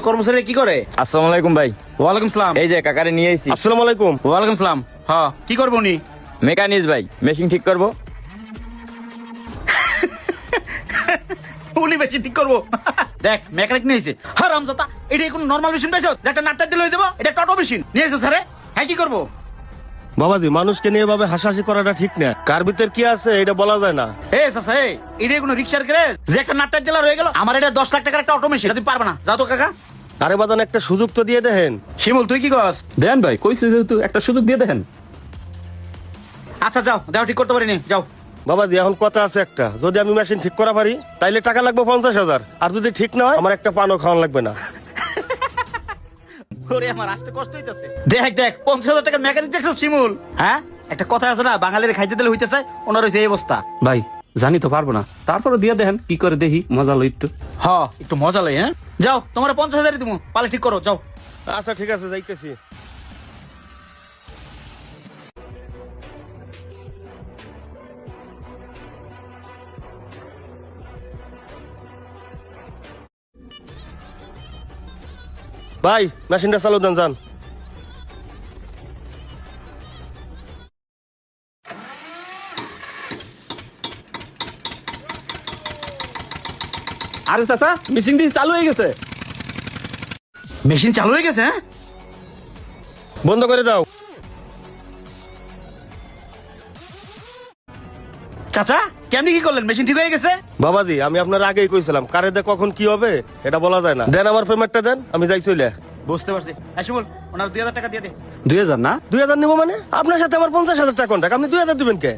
কর্মচারী কি করে? আসসালামু আলাইকুম ভাই। ওয়ালাইকুম সালাম। এই যে কাকারে নিয়ে আইছি। আসসালামু আলাইকুম। ওয়ালাইকুম সালাম। হ্যাঁ, কি করবো উনি? মেকানিক ভাই, মেশিন ঠিক করবো। উনি বেশি ঠিক করবো। দেখ মেকানিক নিয়েছে। হ্যাঁ রামজাতা, এটা কোন নরমাল মেশিন পাইছো? একটা নাটটা দিলে হয়ে যাবো। এটা টোটো মেশিন নিয়েছো স্যারে। হ্যাঁ কি করবো? বাবাজি, মানুষকে নিয়ে এভাবে হাসাহাসি করাটা ঠিক না। কার ভিতর কি আছে এটা বলা যায় না। চাচা এটা কোনো রিক্সার গ্যারেজ যে একটা নাটটা দিলা রয়ে গেল? আমার এটা 10 লাখ টাকার একটা অটো মেশিন, তুমি পারবে না। যাও তো কাকা। আরে বাজান, একটা সুযোগ তো দিয়ে দেখেন। শিমুল তুই কি কস? দেন ভাই, কইছি যেহেতু একটা সুযোগ দিয়ে দেখেন। আচ্ছা যাও, দেও ঠিক করতে পারিনি, যাও। বাবাজি, এখন কথা আছে একটা, যদি আমি মেশিন ঠিক করা পারি তাইলে টাকা লাগবে 50,000, আর যদি ঠিক না হয় আমার একটা পানও খাওয়ান লাগবে না। ওরে আমার আসতে কষ্ট হইতাছে। দেখ দেখ 50,000 টাকার মেকানিক দেখছো শিমুল? হ্যাঁ, একটা কথা আছে না, বাঙালির খাইতে দিলে হইতেছে, ওনার হইছে এই অবস্থা। ভাই জানি তো পারবো না, তারপরে দিয়ে দেখেন কি করে, দেখি মজা লো একটু। হ্যাঁ একটু মজা লই। হ্যাঁ যাও, তোমার 50,000 তুমি পালে ঠিক করো, যাও। আচ্ছা ঠিক আছে, যাইতেছি। ভাই, মেশিনটা চালু দেন, যান। আরে চাচা, মেশিন দিয়ে চালু হয়ে গেছে। মেশিন চালু হয়ে গেছে? হ্যাঁ বন্ধ করে দাও। চাচা কেমনি কি করলেন? মেশিন ঠিক হয়ে গেছে? বাবাজি, আমি আপনার আগেই কইছিলাম, কারে দে কখন কি হবে এটা বলা যায় না। দেন আমার পেমেন্টটা দেন, আমি যাই চলে। বুঝতে পারছি। শিমুল ওনার 2,000 টাকা দিয়ে দে। 2000 না? 2000 নিবো মানে? আপনার সাথে আমার 50,000 টাকা কন্টাক্ট, আপনি 2000 দিবেন কে?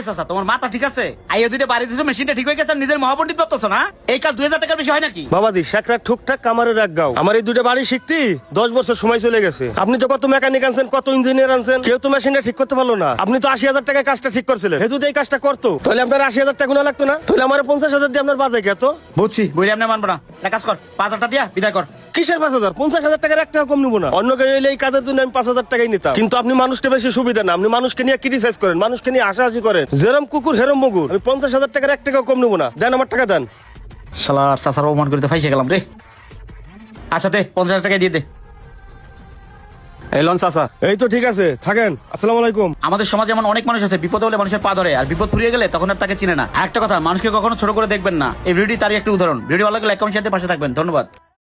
চাচা তোমার মাথা ঠিক আছে? আইয়া দুইটা বাড়ি দিছো, মেশিনটা ঠিক হয়ে গেছে, আর নিজের মহাপন্ডিত ভাবতেছো না? এই কাজ 2,000 টাকার বেশি হয় নাকি? বাবাজি, শেখরা ঠুকঠাক কামারের এক গাও। আমার এই দুটো বাড়ি শিখতে 10 বছর সময় চলে গেছে। আপনি তো কত মেকানিক আনছেন, কত ইঞ্জিনিয়ার আনছেন, কেউ তো মেশিনটা ঠিক করতে পারলো না। আপনি তো 80,000 টাকায় কাজটা ঠিক করছিলেন। হে যদি এই কাজটা করতো তাহলে আপনার 80,000 টাকা গুণা লাগতো না? তাহলে আমার 50,000 দিয়ে আপনার বাজে গেত। বুঝছি, বইলে আপনি মানবো না। একটা কাজ কর, 5,000 দিয়া বিদায় কর। কিসের 5,000? 50,000 টাকার এক টাকা কম নিবো না। অন্য কেউ হইলে এই কাজের জন্য আমি 5,000 টাকাই নিতাম। কিন্তু আপনি মানুষকে বেশি সুবিধা না, আপনি মানুষকে নিয়ে ক্রিটিসাইজ করেন, মানুষকে নিয়ে হাসাহাসি করেন, যেরম কুকুর হেরম মুগুর। আমি 50,000 টাকার এক টাকা কম নিবো না। দেন আমার টাকা দেন। শালার চাচার অপমান করতে ফাইসে গেলাম রে। আচ্ছা দে, 50,000 টাকা দিয়ে দে। এই লন চাচা। এই তো ঠিক আছে, থাকেন। আসসালামু আলাইকুম। আমাদের সমাজে এমন অনেক মানুষ আছে, বিপদ হলে মানুষের পা ধরে, আর বিপদ ফুরিয়ে গেলে তখন আর তাকে চিনে না। আর একটা কথা, মানুষকে কখনো ছোট করে দেখবেন না। এই ভিডিওটি তারই একটা উদাহরণ। ভিডিও ভালো লাগলে লাইক কমেন্ট শেয়ার দিয়ে পাশে থাকবেন। ধন্যবাদ।